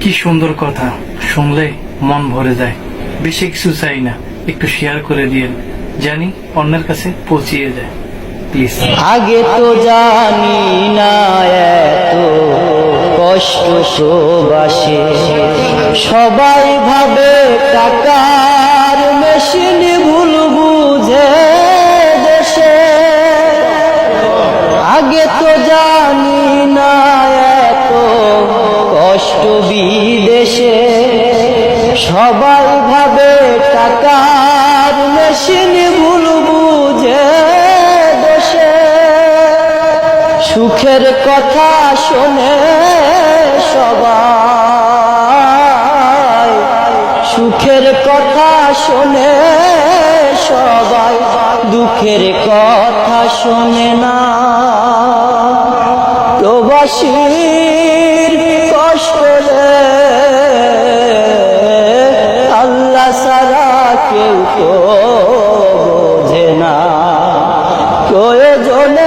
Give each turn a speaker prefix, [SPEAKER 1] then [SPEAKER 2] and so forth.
[SPEAKER 1] কি সুন্দর কথা, শুনলে মন ভরে যায়। বেশি কিছু চাই না, একটু শেয়ার করে দিয়েন, জানি অন্যের কাছে পৌঁছিয়ে যায়, প্লিজ।
[SPEAKER 2] আগে তো জানি না এত কষ্ট প্রবাসে, সবাই ভাবে টাকার মেশিন, ভুল বুঝে দেশে। আগে তো জানি না এত কষ্ট বিদেশে, সবাই ভাবে টাকার মেশিন, ভুল বুঝে দেশে। সুখের কথা শোনে সবাই, সুখের কথা শোনে সবাই, দুঃখের কথা শোনে না। প্রবাসীর কষ্ট রে আল্লাহ ছাড়া কেউ তো বোঝে না। প্রয়োজনে